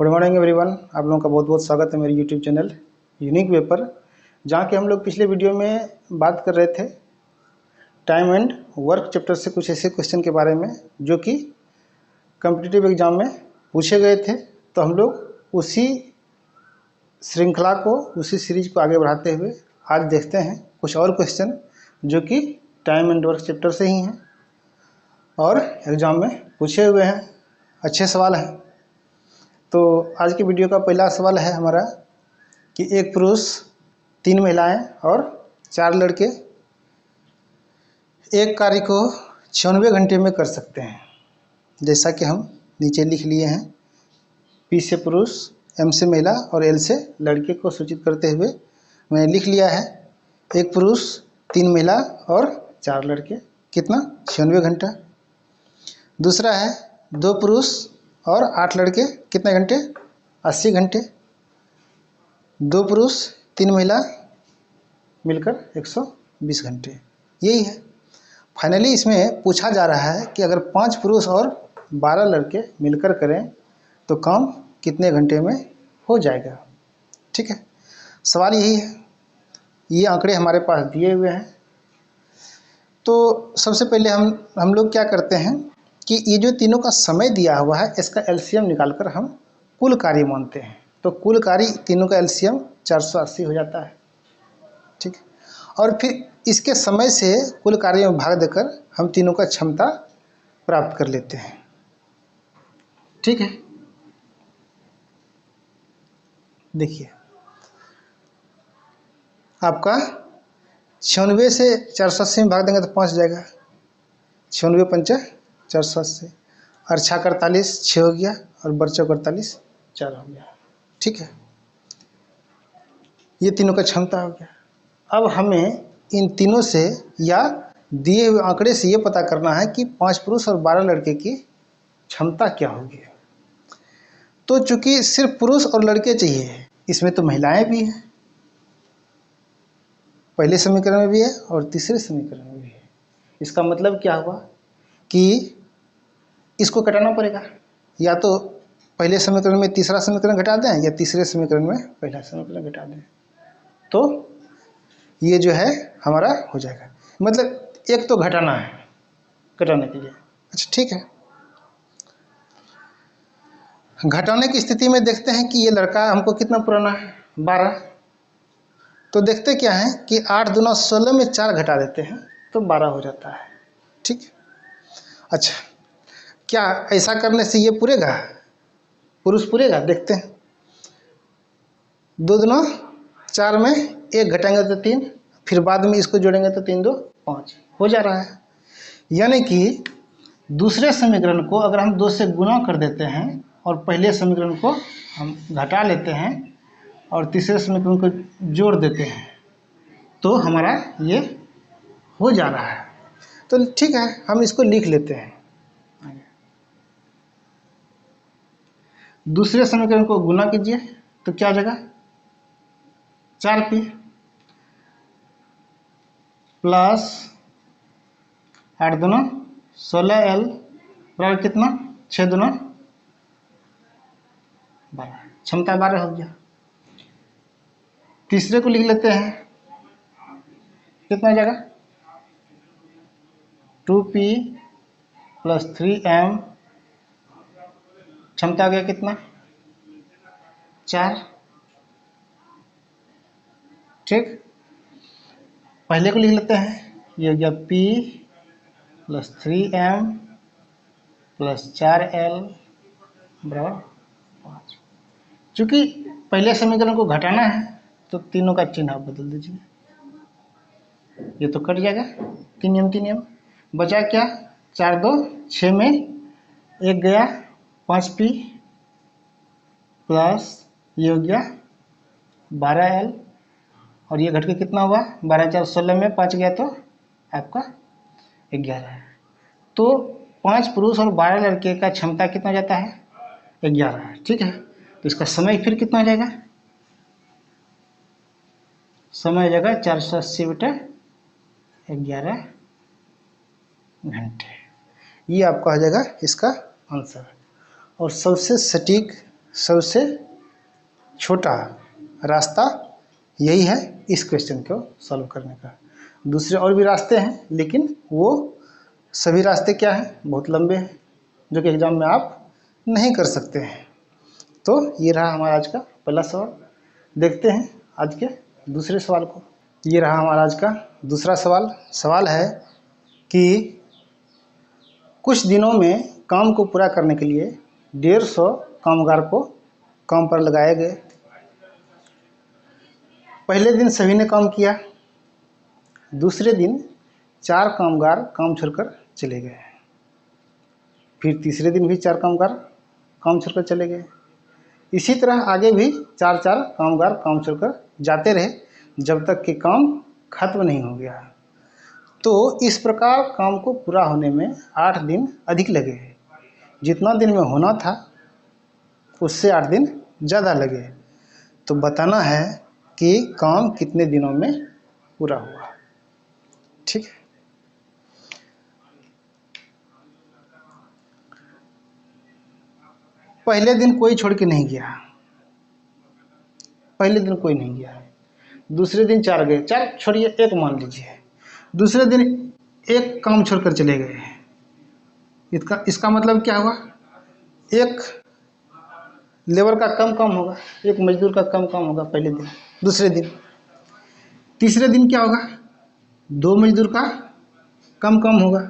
Good morning everyone. आप लोगों का बहुत बहुत स्वागत है मेरे यूट्यूब चैनल यूनिक वे पर, जहाँ के हम लोग पिछले वीडियो में बात कर रहे थे टाइम एंड वर्क चैप्टर से कुछ ऐसे क्वेश्चन के बारे में जो कि कॉम्पिटिटिव एग्जाम में पूछे गए थे। तो हम लोग उसी श्रृंखला को, उसी सीरीज को आगे बढ़ाते हुए आज देखते हैं कुछ और क्वेश्चन जो कि टाइम एंड वर्क चैप्टर से ही हैं और एग्ज़ाम में पूछे हुए हैं। अच्छे सवाल हैं। तो आज की वीडियो का पहला सवाल है हमारा कि एक पुरुष 3 महिलाएं और 4 लड़के एक कार्य को 96 घंटे में कर सकते हैं। जैसा कि हम नीचे लिख लिए हैं, पी से पुरुष, एम से महिला और एल से लड़के को सूचित करते हुए मैंने लिख लिया है एक पुरुष 3 महिला और 4 लड़के कितना 96 घंटा। दूसरा है 2 पुरुष और 8 लड़के कितने घंटे 80 घंटे। 2 पुरुष 3 महिला मिलकर 120 घंटे। यही है। फाइनली इसमें पूछा जा रहा है कि अगर 5 पुरुष और 12 लड़के मिलकर करें तो काम कितने घंटे में हो जाएगा। ठीक है, सवाल यही है। ये आंकड़े हमारे पास दिए हुए हैं। तो सबसे पहले हम लोग क्या करते हैं कि ये जो तीनों का समय दिया हुआ है इसका एलसीएम निकालकर हम कुल कार्य मानते हैं। तो कुल कार्य तीनों का एलसीएम 480 हो जाता है। ठीक है, और फिर इसके समय से कुल कार्य में भाग देकर हम तीनों का क्षमता प्राप्त कर लेते हैं। ठीक है, देखिए आपका 96 से 480 में भाग देंगे तो 5 जाएगा। 96 पंचा 480 और 6 48 6 हो गया और बर्चा 48 4 हो गया। ठीक है, ये तीनों का क्षमता हो गया। अब हमें इन तीनों से या दिए हुए आंकड़े से ये पता करना है कि 5 पुरुष और 12 लड़के की क्षमता क्या होगी। तो चूंकि सिर्फ पुरुष और लड़के चाहिए, इसमें तो महिलाएं भी हैं, पहले समीकरण में भी है और तीसरे समीकरण में भी है। इसका मतलब क्या हुआ कि इसको घटाना पड़ेगा। या तो पहले समीकरण में तीसरा समीकरण घटा दें या तीसरे समीकरण में पहला समीकरण घटा दें, तो ये जो है हमारा हो जाएगा। मतलब एक तो घटाना है घटाने के लिए। अच्छा ठीक है, घटाने की स्थिति में देखते हैं कि ये लड़का हमको कितना पुराना है 12। तो देखते क्या है कि 8 दूना 16 में 4 घटा देते हैं तो 12 हो जाता है। ठीक, अच्छा क्या ऐसा करने से ये पूरेगा, पुरुष पूरेगा? देखते हैं। 2 दूना 4 में 1 घटाएंगे तो 3, फिर बाद में इसको जोड़ेंगे तो 3 2 5 हो जा रहा है। यानी कि दूसरे समीकरण को अगर हम 2 से गुना कर देते हैं और पहले समीकरण को हम घटा लेते हैं और तीसरे समीकरण को जोड़ देते हैं तो हमारा ये हो जा रहा है। तो ठीक है, हम इसको लिख लेते हैं। दूसरे समीकरण को गुना कीजिए तो क्या हो जाएगा 4p प्लस 8 दूना 16l बराबर कितना 6 दूना 12, क्षमता 12 हो गया। तीसरे को लिख लेते हैं, कितना हो जाएगा 2p प्लस 3m, क्षमता हो गया कितना 4। ठीक, पहले को लिख लेते हैं, ये हो गया p plus 3m plus 4l बराबर 5। चूंकि पहले समीकरण को घटाना है तो तीनों का चिन्ह आप बदल दीजिए, ये तो कट जाएगा। 3 नियम बचा क्या 4 2 6 में 1 गया 5p प्लस ये हो गया 12l और ये घट के कितना हुआ 12 4 16 में 5 गया तो आपका 11 है। तो 5 पुरुष और 12 लड़के का क्षमता कितना जाता है 11 है। ठीक है, तो इसका समय फिर कितना हो जाएगा, समय हो जाएगा 480 बटा 11 घंटे। ये आपका हो जाएगा इसका आंसर। और सबसे सटीक सबसे छोटा रास्ता यही है इस क्वेश्चन को सॉल्व करने का। दूसरे और भी रास्ते हैं, लेकिन वो सभी रास्ते क्या हैं, बहुत लंबे हैं, जो कि एग्ज़ाम में आप नहीं कर सकते हैं। तो ये रहा हमारा आज का पहला सवाल। देखते हैं आज के दूसरे सवाल को। ये रहा हमारा आज का दूसरा सवाल। सवाल है कि कुछ दिनों में काम को पूरा करने के लिए 150 कामगार को काम पर लगाए गए। पहले दिन सभी ने काम किया, दूसरे दिन 4 कामगार काम छोड़कर चले गए, फिर तीसरे दिन भी 4 कामगार काम छोड़कर चले गए। इसी तरह आगे भी 4-4 कामगार काम छोड़कर जाते रहे जब तक कि काम खत्म नहीं हो गया। तो इस प्रकार काम को पूरा होने में 8 दिन अधिक लगे। जितना दिन में होना था उससे 8 दिन ज़्यादा लगे। तो बताना है कि काम कितने दिनों में पूरा हुआ। ठीक है। पहले दिन कोई छोड़ के नहीं गया, पहले दिन कोई नहीं गया। दूसरे दिन 4 गए, 4 छोड़िए 1 मान लीजिए। दूसरे दिन 1 काम छोड़कर चले गए। इसका मतलब क्या हुआ, 1 लेबर का कम होगा, 1 मजदूर का कम होगा पहले दिन। दूसरे दिन, तीसरे दिन क्या होगा, 2 मजदूर का कम होगा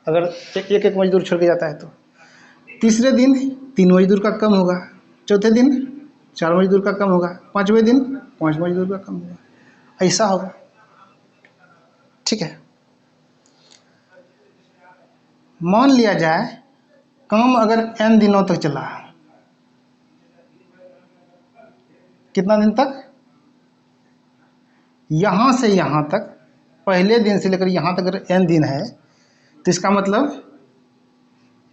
अगर एक मजदूर छोड़ के जाता है तो। तीसरे दिन 3 मजदूर का कम होगा, चौथे दिन 4 मजदूर का कम होगा, 5वें दिन 5 मजदूर का कम होगा, ऐसा होगा। ठीक है। मान लिया जाए काम अगर n दिनों तक चला, कितना दिन तक, यहाँ से यहाँ तक, पहले दिन से लेकर यहाँ तक अगर n दिन है तो इसका मतलब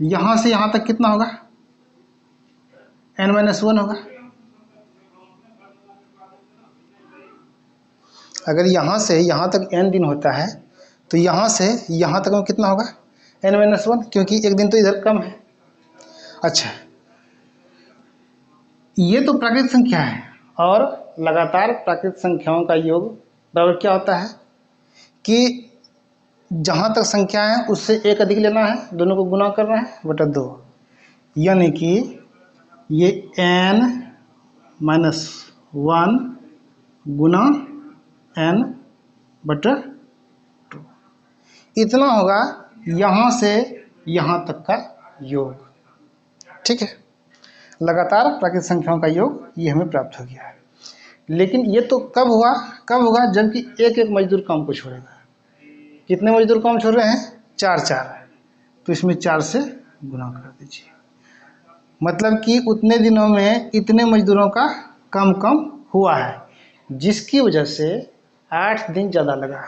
यहाँ से यहाँ तक कितना होगा, n-1 होगा। अगर यहाँ से यहाँ तक n दिन होता है तो यहाँ से यहाँ तक में कितना होगा, n-1, क्योंकि एक दिन तो इधर कम है। अच्छा, ये तो प्राकृतिक संख्या है और लगातार प्राकृतिक संख्याओं का योग बराबर क्या होता है कि जहाँ तक संख्या है उससे 1 अधिक लेना है, दोनों को गुना करना है बटा 2, यानी कि ये n-1 गुना n बटा 2 इतना होगा यहाँ से यहाँ तक का योग। ठीक है। लगातार प्राकृतिक संख्याओं का योग ये हमें प्राप्त हो गया है। लेकिन ये तो कब होगा जबकि एक मजदूर काम को छोड़ेगा। कितने मजदूर काम छोड़ रहे हैं, 4-4, तो इसमें 4 से गुना कर दीजिए। मतलब कि उतने दिनों में इतने मजदूरों का कम हुआ है, जिसकी वजह से 8 दिन ज़्यादा लगा।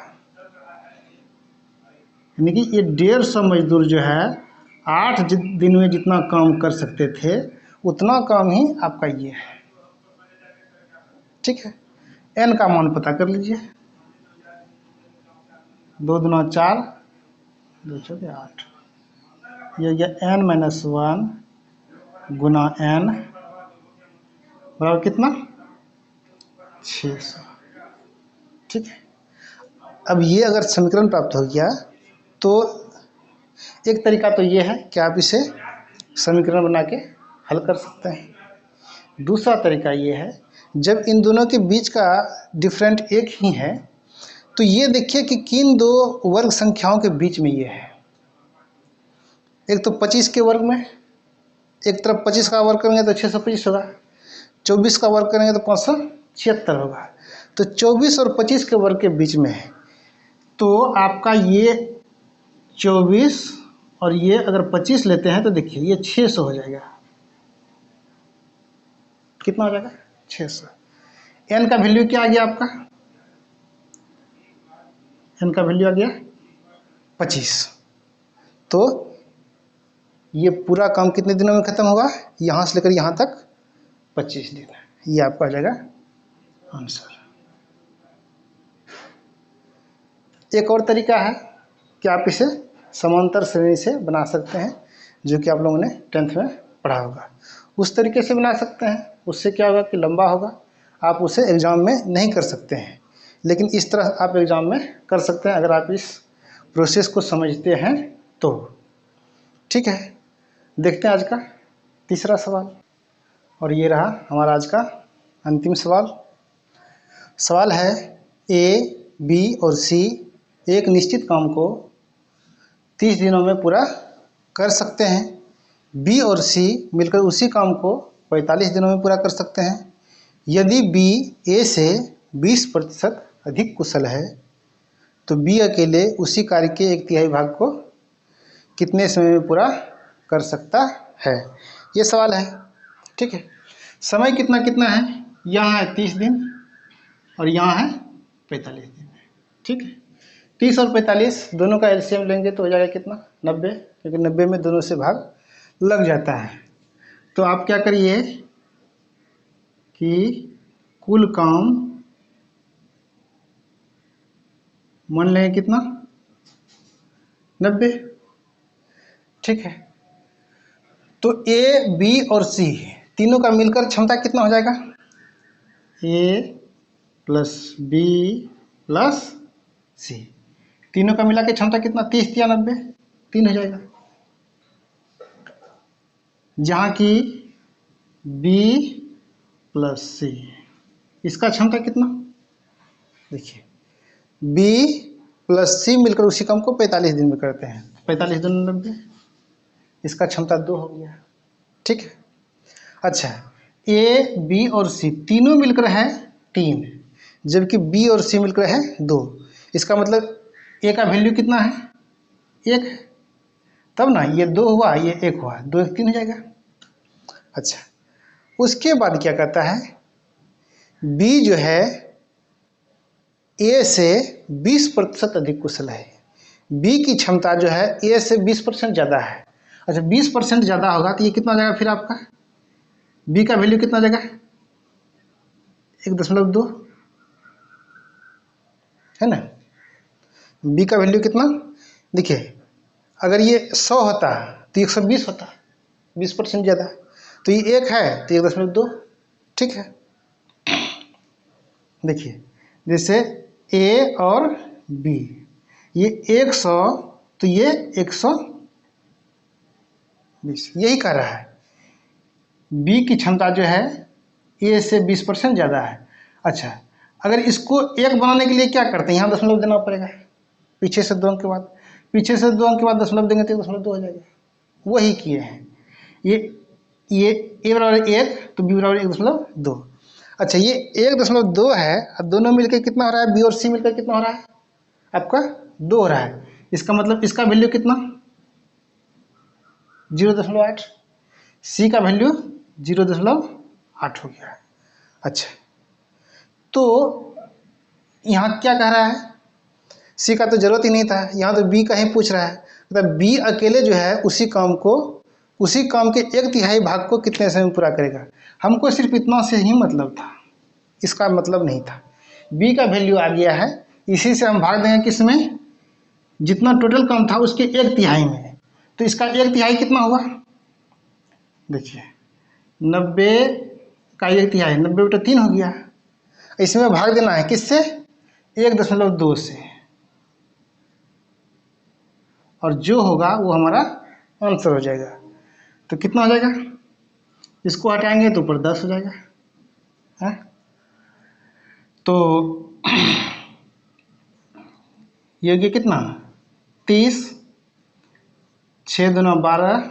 यानी कि ये 150 मजदूर जो है 8 दिन में जितना काम कर सकते थे उतना काम ही आपका ये है। ठीक है। n का मान पता कर लीजिए, 2 दूना 4, 2 चौके 8, ये गया n-1 गुना n बराबर कितना, 600। ठीक है। अब ये अगर समीकरण प्राप्त हो गया तो एक तरीका तो ये है कि आप इसे समीकरण बना के हल कर सकते हैं। दूसरा तरीका ये है, जब इन दोनों के बीच का डिफरेंट एक ही है तो ये देखिए कि किन 2 वर्ग संख्याओं के बीच में ये है। एक तो 25 के वर्ग में, एक तरफ 25 का वर्ग करेंगे तो 625 होगा, 24 का वर्ग करेंगे तो 576 होगा। तो 24 और 25 के वर्ग के बीच में है, तो आपका ये 24 और ये अगर 25 लेते हैं तो देखिए ये 600 हो जाएगा। कितना हो जाएगा, 600। n का वैल्यू क्या आ गया आपका, n का वैल्यू आ गया 25। तो ये पूरा काम कितने दिनों में खत्म होगा, यहाँ से लेकर यहाँ तक 25 दिन। ये आपका आ जाएगा आंसर। एक और तरीका है कि आप इसे समांतर श्रेणी से बना सकते हैं, जो कि आप लोगों ने 10th में पढ़ा होगा। उस तरीके से बना सकते हैं। उससे क्या होगा कि लंबा होगा, आप उसे एग्ज़ाम में नहीं कर सकते हैं, लेकिन इस तरह आप एग्ज़ाम में कर सकते हैं अगर आप इस प्रोसेस को समझते हैं तो। ठीक है, देखते हैं आज का तीसरा सवाल, और ये रहा हमारा आज का अंतिम सवाल। सवाल है ए, बी और सी एक निश्चित काम को 30 दिनों में पूरा कर सकते हैं। बी और सी मिलकर उसी काम को 45 दिनों में पूरा कर सकते हैं। यदि बी ए से 20% अधिक कुशल है तो बी अकेले उसी कार्य के 1/3 भाग को कितने समय में पूरा कर सकता है, ये सवाल है। ठीक है, समय कितना कितना है, यहाँ है 30 दिन और यहाँ है 45 दिन। ठीक है, 30 और 45 दोनों का एलसीएम लेंगे तो हो जाएगा कितना, 90, क्योंकि 90 में दोनों से भाग लग जाता है। तो आप क्या करिए कि कुल काम मान लेंगे कितना, 90। ठीक है, तो ए, बी और सी तीनों का मिलकर क्षमता कितना हो जाएगा, ए प्लस बी प्लस सी, तीनों का मिला के क्षमता कितना, 30 या 90, 3 हो जाएगा। जहाँ की बी प्लस सी, इसका क्षमता कितना, देखिए बी प्लस सी मिलकर उसी काम को 45 दिन में करते हैं, 45 दूनी 90, इसका क्षमता 2 हो गया। ठीक है, अच्छा ए, बी और सी तीनों मिलकर है 3, जबकि बी और सी मिलकर है 2। इसका मतलब ए का वैल्यू कितना है, 1, तब ना ये 2 हुआ, ये 1 हुआ, 2 1 3 हो जाएगा। अच्छा, उसके बाद क्या कहता है, बी जो है ए से 20% अधिक कुशल है। बी की क्षमता जो है ए से 20% ज़्यादा है। अच्छा, 20% ज़्यादा होगा तो ये कितना हो जाएगा फिर आपका, बी का वैल्यू कितना हो जाएगा, 1.2 है ना। बी का वैल्यू कितना, देखिए अगर ये 100 होता तो 120 होता, 20% ज़्यादा, तो ये 1 है तो 1.2। ठीक है, देखिए जैसे ए और बी, ये 100 तो ये 120, यही कह रहा है बी की क्षमता जो है ए से 20% ज़्यादा है। अच्छा, अगर इसको 1 बनाने के लिए क्या करते हैं, यहाँ दशमलव देना पड़ेगा, पीछे से 2 अंक के बाद, पीछे से 2 अंक के बाद दशमलव देंगे तो 1.2 हो जाएगा, वही किए हैं। ये ए बराबर 1 तो बी बराबर 1.2। अच्छा, ये 1.2 है और दोनों मिलकर कितना हो रहा है, बी और सी मिलकर कितना हो रहा है आपका, 2 हो रहा है। इसका मतलब इसका वैल्यू कितना, 0.8, सी का वैल्यू 0.8 हो गया। अच्छा, तो यहाँ क्या कह रहा है, सी का तो जरूरत ही नहीं था, यहाँ तो बी का ही पूछ रहा है। मतलब बी अकेले जो है उसी काम के 1/3 भाग को कितने समय में पूरा करेगा। हमको सिर्फ इतना से ही मतलब था, इसका मतलब नहीं था। बी का वैल्यू आ गया है, इसी से हम भाग देंगे किसमें, जितना टोटल काम था उसके 1/3 में। तो इसका 1/3 कितना हुआ, देखिए 90 का 1/3, 90/3 हो गया। इसमें भाग देना है किससे, 1.2 से, और जो होगा वो हमारा आंसर हो जाएगा। तो कितना हो जाएगा, इसको हटाएंगे तो ऊपर 10 हो जाएगा है। तो ये हो गया कितना, 30, 6 दूना 12,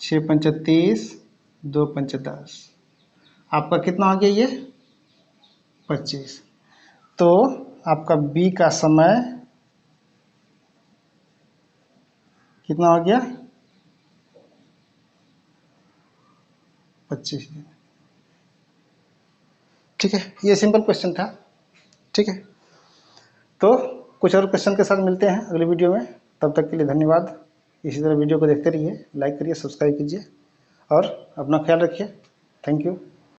6 पंचा 30, 2 पंचा 10, आपका कितना हो गया ये 25। तो आपका बी का समय कितना हो गया, 25 दिन। ठीक है, ये सिंपल क्वेश्चन था। ठीक है, तो कुछ और क्वेश्चन के साथ मिलते हैं अगले वीडियो में, तब तक के लिए धन्यवाद। इसी तरह वीडियो को देखते रहिए, लाइक करिए, सब्सक्राइब कीजिए और अपना ख्याल रखिए। Thank you.